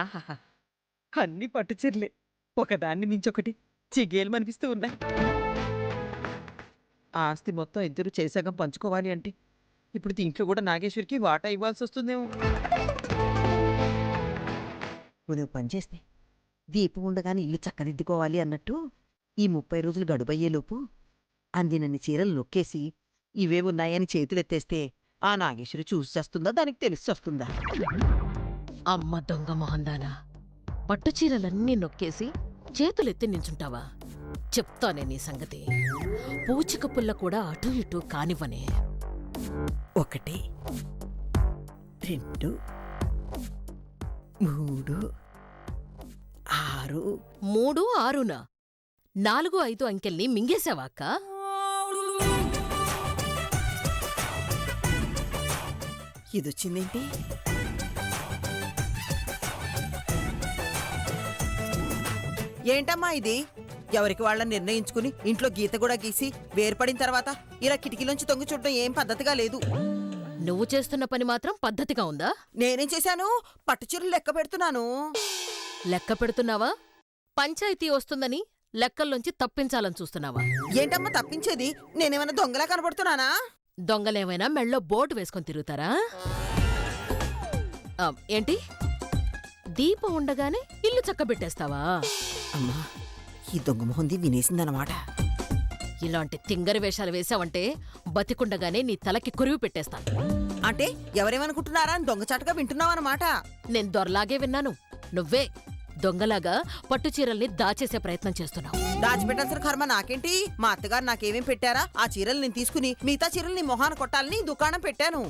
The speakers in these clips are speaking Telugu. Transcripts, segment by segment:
ఆహాహా! అన్ని పట్టుచీరలే. ఒకదాన్ని మించొకటి చిగేలుమనిపిస్తూ ఉన్నాయి. ఆస్తి మొత్తం ఇద్దరు చేసాగం పంచుకోవాలి అంటే, ఇప్పుడు దీంట్లో కూడా నాగేశ్వరికి వాటా ఇవ్వాల్సొస్తుందేమో! నువ్వు పని చేస్తే దీపం ఉండగానే ఇల్లు చక్కదిద్దుకోవాలి అన్నట్టు ఈ 30 రోజులు గడువయ్యేలోపు అందినన్ని చీరలు నొక్కేసి ఇవే ఉన్నాయని చేతులెత్తేస్తే ఆ నాగేశ్వరి చూసి చేస్తుందా దానికి తెలిసి వస్తుందా? అమ్మ దొంగ మొహందానా, పట్టుచీరలన్నీ నొక్కేసి చేతులెత్తి నించుంటావా? చెప్తానే నీ సంగతి. పూచిక పుల్ల కూడా అటూ ఇటూ కానివ్వనే. 1 2 3 6 3, 6నా? 4, 5 అంకెల్ని మింగేశావా అక్క? ఇదొచ్చిందేంటి? ఏంటమ్మా ఇది? ఎవరికి వాళ్ళని నిర్ణయించుకుని ఇంట్లో గీత కూడా గీసి వేర్పడిన తర్వాత ఇలా కిటికీలోంచి తొంగి చూడడం ఏం పద్ధతిగా లేదు. నువ్వు చేస్తున్న పని మాత్రం పద్ధతిగా ఉందా? నేనేం చేశాను? పట్టుచీరలు లెక్క పెడుతున్నాను. లెక్క పెడుతున్నావా? పంచాయతీ వస్తుందని లెక్కల్లోంచి తప్పించాలని చూస్తున్నావా? ఏంటమ్మా తప్పించేది? నేనేమైనా దొంగలా కనబడుతున్నానా? దొంగలేమైనా మెళ్ళో బోటు వేసుకొని తిరుగుతారా? ఏంటి? దీపం ఉండగానే ఇల్లు చక్కబెట్టేస్తావా? అమ్మా, ఈ దొంగ మొహంది వినేసిందన్నమాట. ఇలాంటి తింగరి వేషాలు వేశావంటే బతికుండగానే నీ తలకి కురివి పెట్టేస్తాను. అంటే ఎవరేమనుకుంటున్నారా అని దొంగచాటుగా వింటున్నావన్నమాట. నేను దొరలాగే విన్నాను. నువ్వే దొంగలాగా పట్టుచీరల్ని దాచేసే ప్రయత్నం చేస్తున్నావు. దాచిపెట్టాల్సిన కర్మ నాకేంటి? మా అత్తగారు నాకేమేం పెట్టారా? ఆ చీరలు నేను తీసుకుని మిగతా చీరలు నీ మొహాన కొట్టాలని దుకాణం పెట్టాను.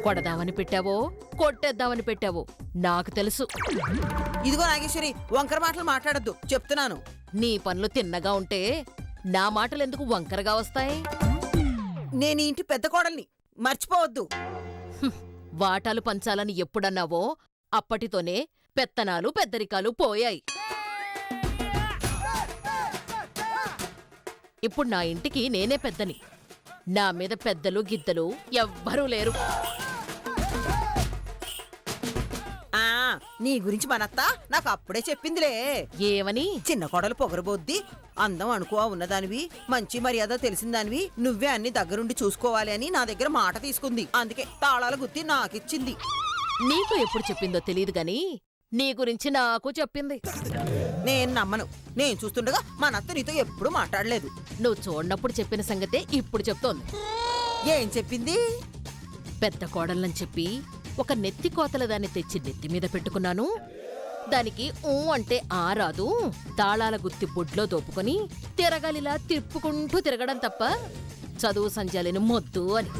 కొడదామని పెట్టావో కొట్టేద్దామని పెట్టావో నాకు తెలుసు. ఇదిగో నాగేశ్వరి, వంకర మాటలు మాట్లాడద్దు చెప్తున్నాను. నీ పనులు తిన్నగా ఉంటే నా మాటలెందుకు వంకరగా వస్తాయి? నేను ఈ ఇంటి పెద్ద కోడల్ని, మర్చిపోవద్దు. వాటాలు పంచాలని ఎప్పుడన్నావో అప్పటితోనే పెత్తనాలు పెద్దరికాలు పోయాయి. ఇప్పుడు నా ఇంటికి నేనే పెద్దని. నా మీద పెద్దలు గిద్దలు ఎవ్వరూ లేరు. నీ గురించి మనత్త నాకు అప్పుడే చెప్పిందిలే. ఏమని? చిన్న కోడలు పొగరబోద్ది, అందం అనుకో ఉన్నదానివి, మంచి మర్యాద తెలిసిందానివి, నువ్వే అన్ని దగ్గరుండి చూసుకోవాలి అని నా దగ్గర మాట తీసుకుంది. అందుకే తాళాల గుత్తి నాకిచ్చింది. నీకు ఎప్పుడు చెప్పిందో తెలియదు గాని నీ గురించి నాకు చెప్పింది. నేను నమ్మను. నేను చూస్తుండగా మనత్త నీతో ఎప్పుడు మాట్లాడలేదు. నువ్వు చూడనప్పుడు చెప్పిన సంగతే ఇప్పుడు చెప్తోంది. ఏం చెప్పింది? పెద్ద కోడళ్ళని చెప్పి ఒక నెత్తి కోతల దాన్ని తెచ్చి నెత్తి మీద పెట్టుకున్నాను. దానికి ఊ అంటే ఆ రాదు, తాళాల గుత్తి బొడ్లో దోపుకొని తిరగాలిలా తిప్పుకుంటూ తిరగడం తప్ప చదువు సంజాలిని మొద్దు అని.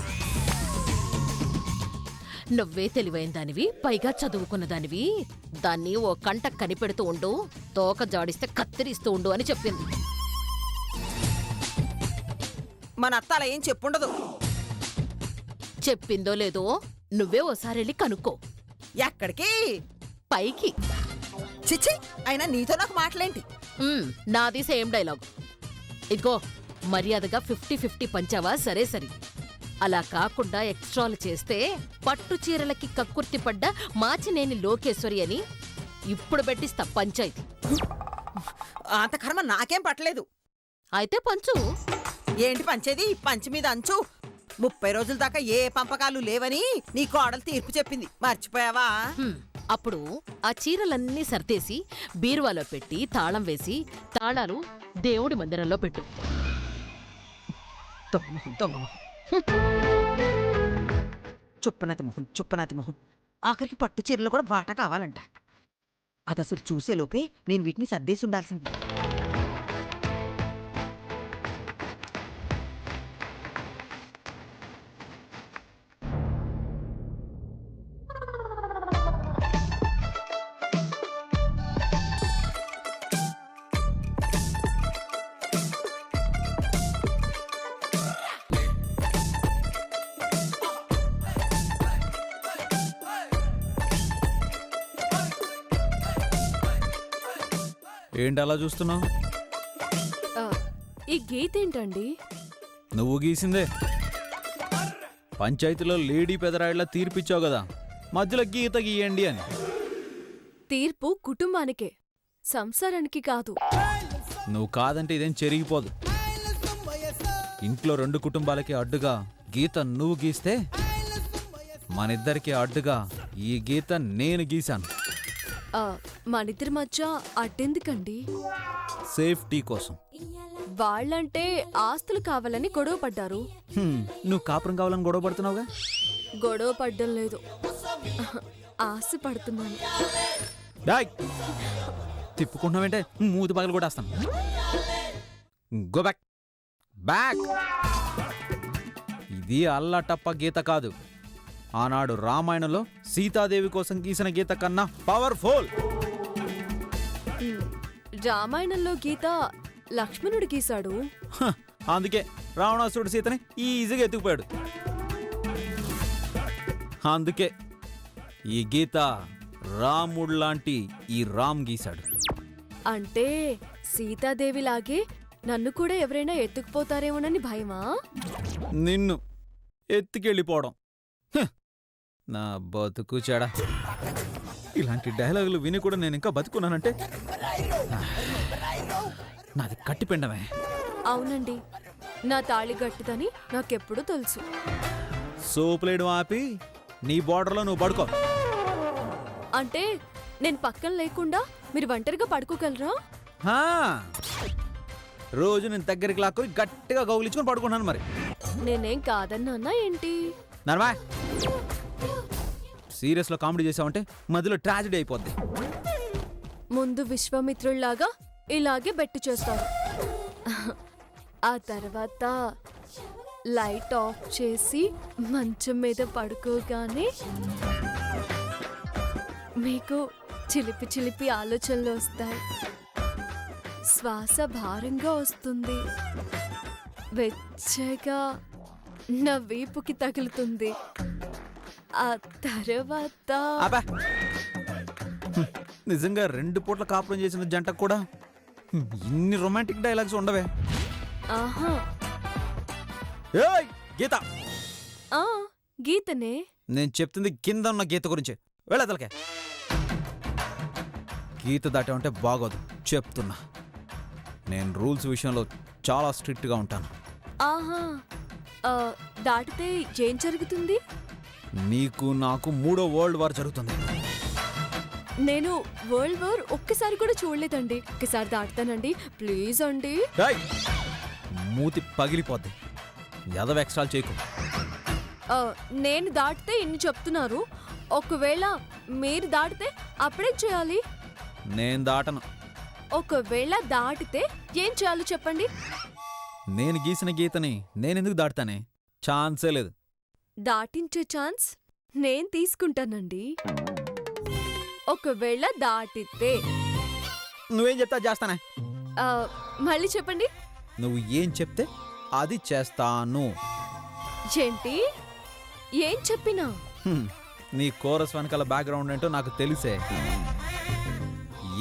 నువ్వే తెలివైన దానివి, పైగా చదువుకున్న దానివి, దాన్ని ఓ కంట కనిపెడుతూ ఉండు, తోక జాడిస్తే కత్తిరిస్తూ ఉండు అని చెప్పింది. మన అత్త అలా ఏం చెప్పుండదు. చెప్పిందో లేదో నువ్వే ఓసారెళ్ళి కనుక్కో. ఎక్కడికి? పైకి. చిచ్చి, అయినా నీతో నాకు మాటలేంటి? నాది సేమ్ డైలాగ్. ఇదిగో, మర్యాదగా 50-50 పంచావా? సరే సరి. అలా కాకుండా ఎక్స్ట్రాలు చేస్తే పట్టు చీరలకి కక్కుర్తి పడ్డ మాచినేని లోకేశ్వరి అని ఇప్పుడు పెట్టిస్తా పంచాయతీ. అంత కర్మ నాకేం పట్టలేదు. అయితే పంచు. ఏంటి పంచేది? పంచి మీద అంచు. 30 రోజుల దాకా ఏ పంపకాలు లేవని నీ కోడలు తీర్పు చెప్పింది, మర్చిపోయావా? అప్పుడు ఆ చీరలన్నీ సర్దేసి బీరువాలో పెట్టి తాళం వేసి తాళాలు దేవుడి మందిరంలో పెట్టు. చుప్పనాతి మొహం, చుప్పనాతి మొహం. ఆఖరికి పట్టు చీరలు కూడా బాట కావాలంట. అది అసలు చూసేలోపే నేను వీటిని సర్దేసి ఉండాల్సింది. ఏంటి అలా చూస్తున్నావు? ఈ గీత ఏంటండి? నువ్వు గీసిందే. పంచాయతీలో లేడీ పెదరాయిలా తీర్పిచ్చావు కదా, మధ్యలో గీత గీయండి అని. తీర్పు కుటుంబానికే, సంసారానికి కాదు. నువ్వు కాదంటే ఇదేం చెరిగిపోదు. ఇంట్లో 2 కుటుంబాలకి అడ్డుగా గీత నువ్వు గీస్తే మనిద్దరికి అడ్డుగా ఈ గీత నేను గీశాను. మనిద్దరి మధ్య అడ్డెందుకండి? సేఫ్టీ కోసం. వాళ్ళంటే ఆస్తులు కావాలని గొడవ పడ్డారు. నువ్వు కాపురం కావాలని గొడవ పడుతున్నావుగా. గొడవ పడ్డం లేదు, ఆశ పడుతున్నాను. డాయ్ తిప్పుకుంటున్నావంటే మూతి పగలు కూడా వస్తాను. Go back back. ఇది అల్లటప్ప గీత కాదు. ఆనాడు రామాయణంలో సీతాదేవి కోసం గీసిన గీత కన్నా పవర్ఫుల్. రామాయణంలో గీత లక్ష్మణుడు గీశాడు. అందుకే రావణాసురుడు సీతని ఈజీగా ఎత్తుకుపోయాడు. అందుకే ఈ గీత రాముడు లాంటి ఈ రామ్ గీశాడు. అంటే సీతాదేవిలాగే నన్ను కూడా ఎవరైనా ఎత్తుకుపోతారేమోనని భయమా? నిన్ను ఎత్తుకెళ్ళిపోవడం. నా బతుకు చెడా. ఇలాంటి డైలాగులు విని కూడా నేను ఇంకా బతుకున్నానంటే నాది కట్టిపెండమే. అవునండి, నా తాళి గట్టిదని నాకెప్పుడు తెలుసు. సోపులేయడం ఆపి నీ బోర్డర్లో నువ్వు పడుకో. అంటే నేను పక్కన లేకుండా మీరు ఒంటరిగా పడుకోగలరా? హా, రోజు నేను దగ్గరికి లాక్కుని గట్టిగా గౌగిలించుకొని పడుకుంటున్నాను. మరి నేనేం కాదన్నానా ఏంటి? నర్మా, సీరియస్లో కామెడీ చేసావంటే మధ్యలో ట్రాజెడీ అయిపోద్ది. ముందు విశ్వామిత్రుల్లాగా ఇలాగే బెట్టు చేస్తారు, ఆ తర్వాత లైట్ ఆఫ్ చేసి మంచం మీద పడుకోగానే మీకు చిలిపి చిలిపి ఆలోచనలు వస్తాయి. శ్వాస భారంగా వస్తుంది, వెచ్చగా నా వీపుకి తగులుతుంది. ఆ తర్వాత అబ్బా, నిజంగా 2 పూట్ల కాపురం చేసిన జంటకు కూడా ఇన్ని రొమాంటిక్ డైలాగ్స్ ఉండవే. ఆహా, ఏయ్ గీత, ఆ గీతనే. నేను చెప్తుంది కింద ఉన్న గీత గురించి. వెళ్ళదలకే. గీత దాటామంటే బాగోదు చెప్తున్నా. నేను రూల్స్ విషయంలో చాలా స్ట్రిక్ట్గా ఉంటాను. ఆహా, దాటితే ఏం జరుగుతుంది? నీకు నాకు 3వ వరల్డ్ వార్ జరుగుతుంది. నేను వరల్డ్ వార్ ఒక్కసారి కూడా చూడలేదండి. ఒక్కసారి దాటుతానండి ప్లీజ్ అండి. ఏయ్, మూతి పగిలిపోద్ది. ఎదవ ఎక్స్ట్రాలు చేయకు. నేను దాటితే ఇన్ని చెప్తున్నారు, ఒకవేళ మీరు దాటితే అప్పుడేం చేయాలి? నేను దాటను. ఒకవేళ దాటితే ఏం చేయాలో చెప్పండి. నేను గీసిన గీతని నేనెందుకు దాటుతానే? ఛాన్సే లేదు. దాటించే ఛాన్స్ నేను తీసుకుంటానండి. ఒకవేళ దాటితే నువ్వేం చెప్తా చేస్తానే. మళ్ళీ చెప్పండి. నువ్వు ఏం చెప్తే అది చేస్తాను. ఏంటి? ఏం చెప్పినా? నీ కోరస్ వెనకాల బ్యాక్గ్రౌండ్ ఏంటో నాకు తెలిసే.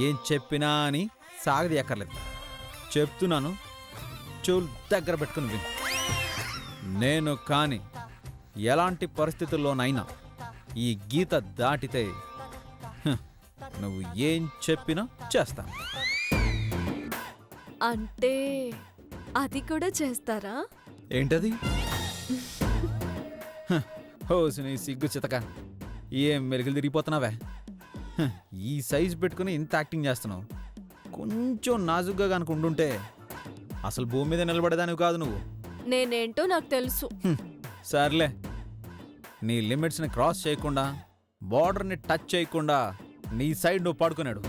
ఏం చెప్పినా అని సాగది ఎక్కర్లేదు. చెప్తున్నాను, చెవులు దగ్గర పెట్టుకుని విను. నేను కానీ ఎలాంటి పరిస్థితుల్లోనైనా ఈ గీత దాటితే నువ్వు ఏం చెప్పినా చేస్తాను. అంటే అది కూడా చేస్తారా? ఏంటది? హోసు నీ సిగ్గు చితక, ఏం మెరుగులు తిరిగిపోతున్నావే. ఈ సైజు పెట్టుకుని ఇంత యాక్టింగ్ చేస్తున్నావు. కొంచెం నాజుగ్గా కనుక ఉండుంటే అసలు భూమి మీద నిలబడేదానివి కాదు నువ్వు. నేనేంటో నాకు తెలుసు. సర్లే, నీ లిమిట్స్ని క్రాస్ చేయకుండా, బార్డర్ని టచ్ చేయకుండా నీ సైడ్ నువ్వు పడుకున్నాడు.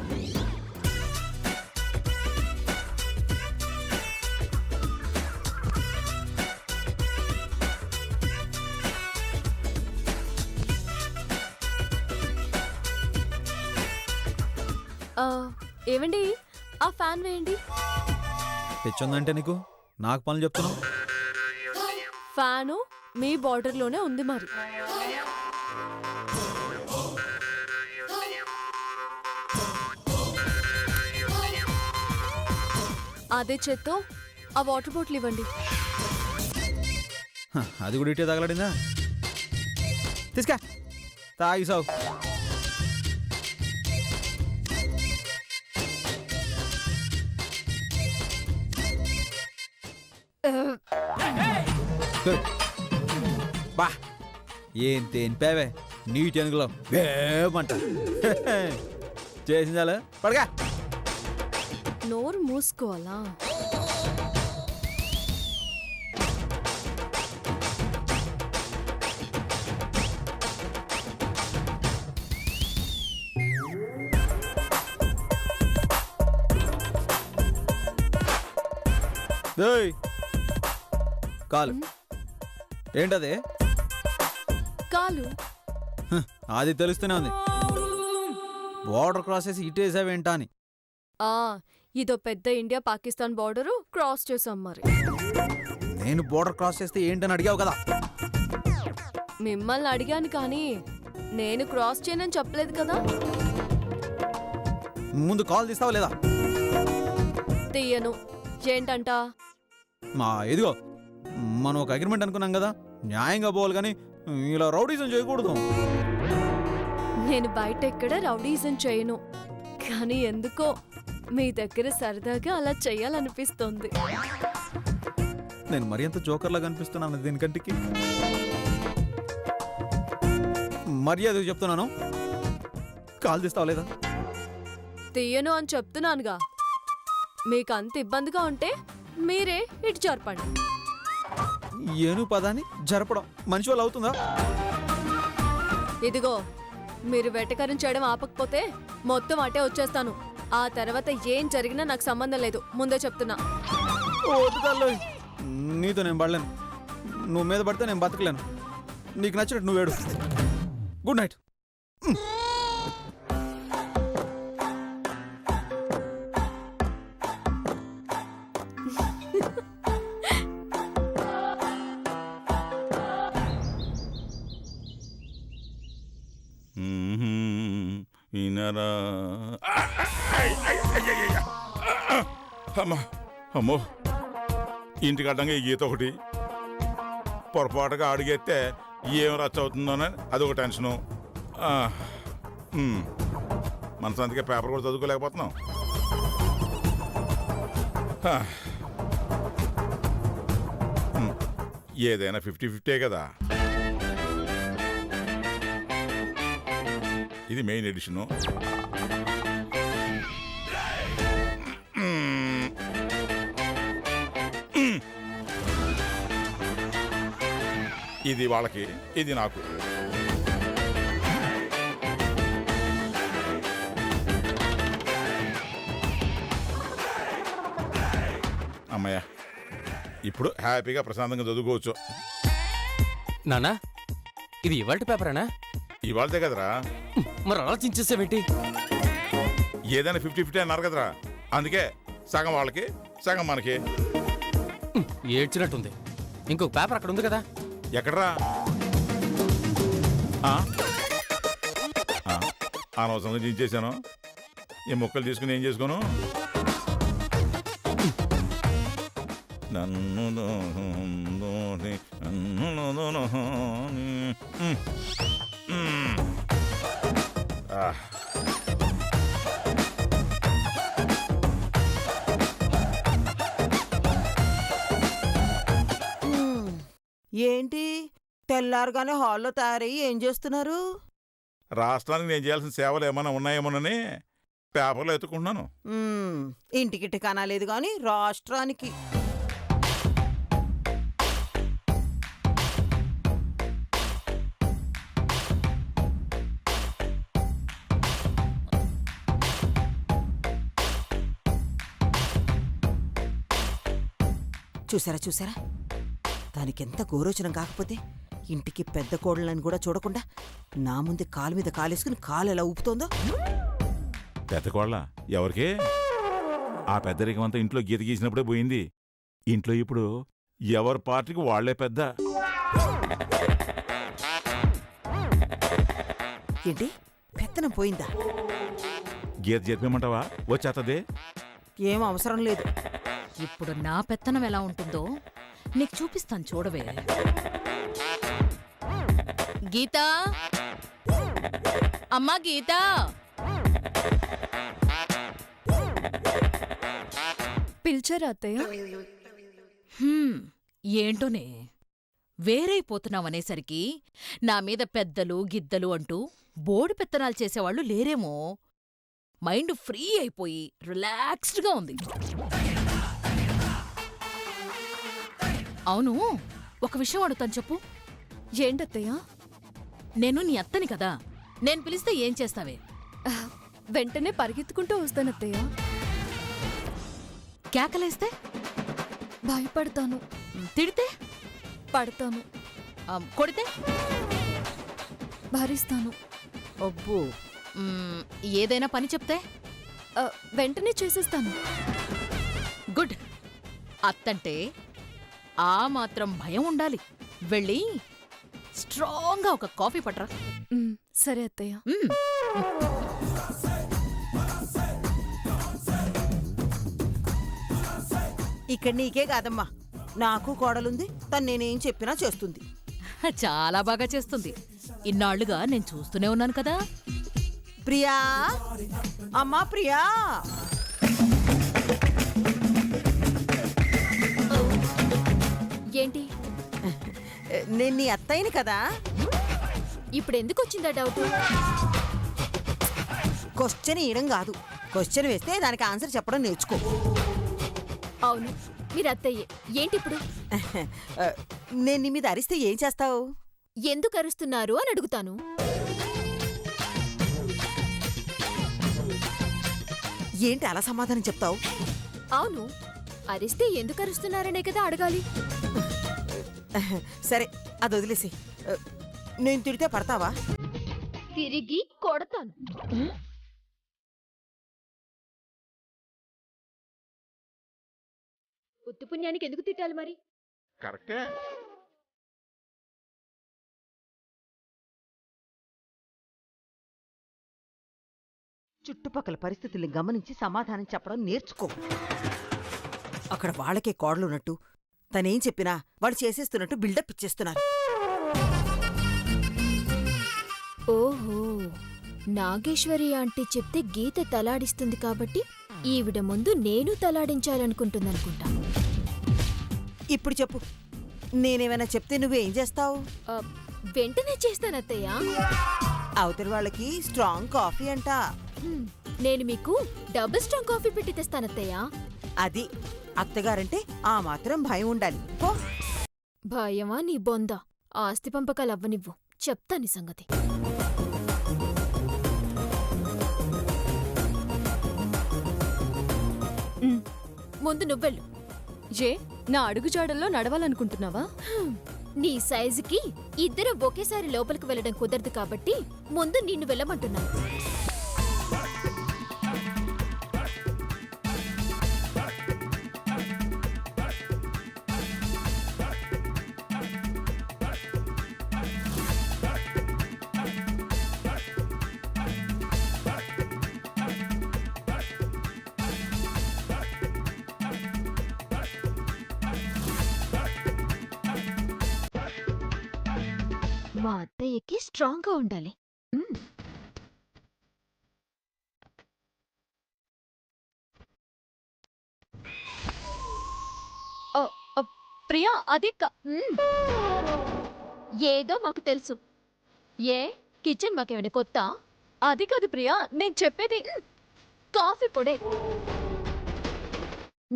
ఏమండి, ఆ ఫ్యాన్ వేయండి. తెచ్చుందంటే నీకు నాకు పనులు చెప్తున్నావు. ఫ్యాను మీ బార్డర్లోనే ఉంది మరి. అదే చేత్తో ఆ వాటర్ బాటిల్ ఇవ్వండి. అది కూడా ఇటే తగలడిందా? తీసుకా తాగి సాగు. బా ఏం తేనిపావే నీటి అనుగులో వేమంట చేసిందాలు పడగా నోరు మూసుకోవాలా? ఏయ్, కాలు ఏంటది? కాలు. అది తెలుస్తూనే ఉంది. బార్డర్ క్రాస్ చేసి ఇటు వేసావేంటా అని. ఆ ఇదో పెద్ద ఇండియా పాకిస్తాన్ బార్డరు క్రాస్ చేసాం మరి. నేను బార్డర్ క్రాస్ చేస్తే ఏంటని అడిగావు కదా. మిమ్మల్ని అడిగాను కానీ నేను క్రాస్ చేయనని చెప్పలేదు కదా. ముందు కాల్ తీస్తావా లేదా? తీయను. ఏంటంట? ఇదిగో మనం ఒక అగ్రిమెంట్ అనుకున్నాం కదా, న్యాయంగా పోవాలి కానీ ఇలా రౌడీజం చేయకూడదు. నేను బయట ఎక్కడ రౌడీజం చేయను, కానీ ఎందుకో మీ దగ్గర సరదాగా అలా చెయ్యాలనిపిస్తోంది. నేను మరి ఎంత జోకర్లా కనిపిస్తున్నాను దీనికంటికి. మర్యాద చెప్తున్నాను, కాల్ తీస్తావా లేదా? తీయను అని చెప్తున్నానుగా. మీకు అంత ఇబ్బందిగా ఉంటే మీరే ఇటు జరపండి. ఏను పదాన్ని జరపడం మనిషి వాళ్ళు అవుతుందా? ఇదిగో మీరు వెటకరం చేయడం ఆపకపోతే మొత్తం అటే వచ్చేస్తాను. ఆ తర్వాత ఏం జరిగినా నాకు సంబంధం లేదు, ముందే చెప్తున్నా. వద్దు తల్లోయ్, నీతో నేను పడలేను. నువ్వు మీద పడితే నేను బతకలేను. నీకు నచ్చినట్టు నువ్వేడు. Good night. ఈనరా అమ్మా, అమ్మో, ఇంటికి అడ్డంగా ఈ గీత ఒకటి. పొరపాటుగా అడిగేస్తే ఏం రచ్చ అవుతుందోనని అదొక టెన్షను. మన సంతకే పేపర్ కూడా చదువుకోలేకపోతున్నాం. ఏదైనా 50-50 కదా. ఇది మెయిన్ ఎడిషను. ఇది వాళ్ళకి, ఇది నాకు. అమ్మయ్య, ఇప్పుడు హ్యాపీగా ప్రశాంతంగా చదువుకోవచ్చు. నానా, ఇది ఇవాల్టి పేపరేనా? ఇవాళతే కదరా. మరి ఆలోచించేసావేంటి? ఏదైనా 50-50 అన్నారు కదరా, అందుకే సగం వాళ్ళకి సగం మనకి. ఏడ్చినట్టుంది. ఇంకొక పేపర్ అక్కడ ఉంది కదా. ఎక్కడరా? అనవసరంగా దించేశాను. ఈ మొక్కలు తీసుకుని ఏం చేసుకోను? నన్ను ఏంటి తెల్లారుగానే హాల్లో తయారయ్యి ఏం చేస్తున్నారు? రాష్ట్రానికి నేను చేయాల్సిన సేవలు ఏమైనా ఉన్నాయేమోనని పేపర్లో ఎత్తుకుంటున్నాను. ఇంటికి టికానా లేదు గాని రాష్ట్రానికి. చూసారా చూసారా, దానికెంత గోరోచనం కాకపోతే ఇంటికి పెద్ద కోడలని కూడా చూడకుండా నా ముందే కాలు మీద కాలేసుకుని కాలు ఎలా ఊపుతోందో. పెద్ద కోళ్ళ ఎవరికి? ఆ పెద్దరికం అంతా ఇంట్లో గీత గీసినప్పుడే పోయింది. ఇంట్లో ఇప్పుడు ఎవరి పార్టీకి వాళ్లే పెద్ద. ఏంటి పెత్తనం పోయిందా? గీత చెప్పమంటావా? వచ్చేస్తదే. ఏం అవసరం లేదు. ఇప్పుడు నా పెత్తనం ఎలా ఉంటుందో నీకు చూపిస్తాను, చూడవే. గీతా, అమ్మా గీతా, పిలిచారా అత్తయ్య? ఏంటోనే వేరైపోతున్నావనేసరికి నా మీద పెద్దలు గిద్దలు అంటూ బోడి పెత్తనాలు చేసేవాళ్ళు లేరేమో. మైండ్ ఫ్రీ అయిపోయి రిలాక్స్డ్గా ఉంది. అవును, ఒక విషయం అడుగుతాను చెప్పు. ఏంటత్తయ్య? నేను నీ అత్తని కదా, నేను పిలిస్తే ఏం చేస్తావే? వెంటనే పరిగెత్తుకుంటూ వస్తానత్తయ్య. కేకలేస్తే? భయపడతాను. తిడితే? పడతాను. కొడితే? భరిస్తాను. అబ్బో. ఏదైనా పని చెప్తే? వెంటనే చేసేస్తాను. గుడ్. అత్తంటే ఆ మాత్రం భయం ఉండాలి. వెళ్ళి స్ట్రాంగ్గా ఒక కాఫీ పట్రా. సరే అత్తయ్య. ఇక్కడ నీకే కాదమ్మా, నాకు కోడలుంది. తను నేనేం చెప్పినా చేస్తుంది. చాలా బాగా చేస్తుంది. ఇన్నాళ్లుగా నేను చూస్తూనే ఉన్నాను కదా. ప్రియా, అమ్మా ప్రియా. ఏంటి? నేను నీ అత్తయ్యని కదా. ఇప్పుడు ఎందుకు వచ్చిందా డౌట్? క్వశ్చన్ ఇయడం కాదు, క్వశ్చన్ వేస్తే దానికి ఆన్సర్ చెప్పడం నేర్చుకో. అవును, మీరు అత్తయ్యే. ఏంటి ఇప్పుడు? నేను నీ మీద అరిస్తే ఏం చేస్తావు? ఎందుకు అరుస్తున్నారు అని అడుగుతాను. ఏంటి అలా సమాధానం చెప్తావు? అవును, అరిస్తే ఎందుకు అరుస్తున్నారనే కదా అడగాలి. సరే, అది వదిలేసి. నేను తిడితే పడతావా? తిరిగి కొడతాను. ఉత్తి పుణ్యానికి ఎందుకు తిట్టాలి మరి? కరెక్టే. చుట్టుపక్కల పరిస్థితుల్ని గమనించి సమాధానం చెప్పడం నేర్చుకో. అక్కడ వాళ్ళకే కోడలున్నట్టు, తనేం చెప్పినా వాళ్ళు చేసేస్తున్నట్టు బిల్డప్ ఇచ్చేస్తున్నారు. ఓహో, నాగేశ్వరి ఆంటీ చెప్తే గీత తలాడిస్తుంది కాబట్టి ఈవిడ ముందు నేను తలాడించాలనుకుంటుందనుకుంటా. ఇప్పుడు చెప్పు, నేనేమైనా చెప్తే నువ్వేం చేస్తావు? వెంటనే చేస్తానత్తయ్య. అవతలి వాళ్ళకి స్ట్రాంగ్ కాఫీ అంట. నేను మీకు డబుల్ స్ట్రాంగ్ కాఫీ పెట్టి తెస్తానత్తయ్య. అది అత్తగారంటే ఆ మాత్రం భయం ఉండాలి. పో. భయమా నీ బొంద? ఆస్తి పంపకాలు అవ్వనివ్వు, చెప్తా నీ సంగతి. ముందు నువ్వెళ్ళు. ఏ, నా అడుగుజాడల్లో నడవాలనుకుంటున్నావా? నీ సైజుకి ఇద్దరు ఒకేసారి లోపలికి వెళ్ళడం కుదరదు కాబట్టి ముందు నిన్ను వెళ్ళమంటున్నాను. మా అత్తయ్యకి స్ట్రాంగ్గా ఉండాలి. ప్రియా, అది ఏదో మాకు తెలుసు. ఏ కిచెన్ మాకేమైనా కొత్త? అది కాదు ప్రియా, నేను చెప్పేది కాఫీ పొడే.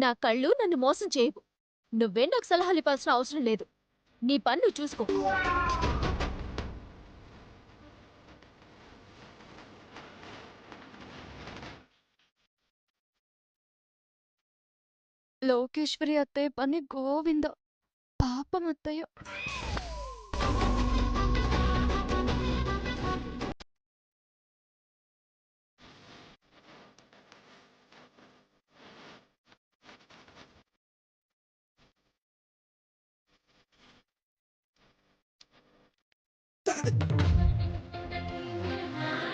నా కళ్ళు నన్ను మోసం చేయవు. నువ్వే నాకు సలహాలు ఇవ్వాల్సిన అవసరం లేదు. నీ పని నువ్వు చూసుకో. లోకేశ్వరి అత్తయ్య పని గోవింద. పాపం అత్తయ్య.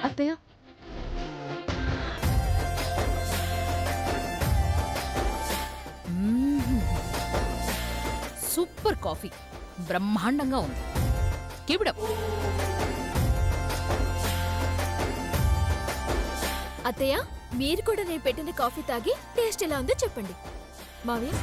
అత్తయ్య, సూపర్ కాఫీ, బ్రహ్మాండంగా ఉంది. Keep it up. అత్తయ్య, మీరు కూడా నేను పెట్టిన కాఫీ తాగి టేస్ట్ ఎలా ఉందో చెప్పండి. మావయ్య,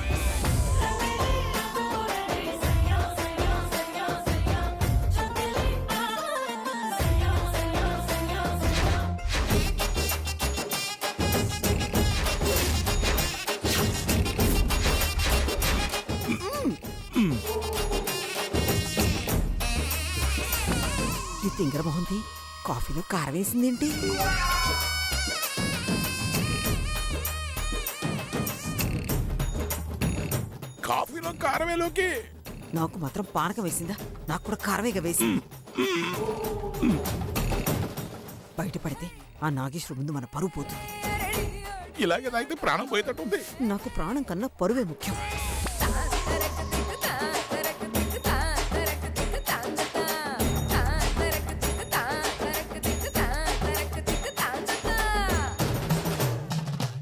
ఈ తింగర మొహంది కాఫీలో కారం వేసిందేంటి? కాఫీలో కారమేలోకి నాకు మాత్రం పానకం వేసిందా? నాకు కూడా కారమేగా వేసింది. బయటపడితే ఆ నాగేశ్వరు ముందు మన పరువు పోతుంది. ఇలాగే తాగితే ప్రాణం పోయేటట్టుంది. నాకు ప్రాణం కన్నా పరువే ముఖ్యం.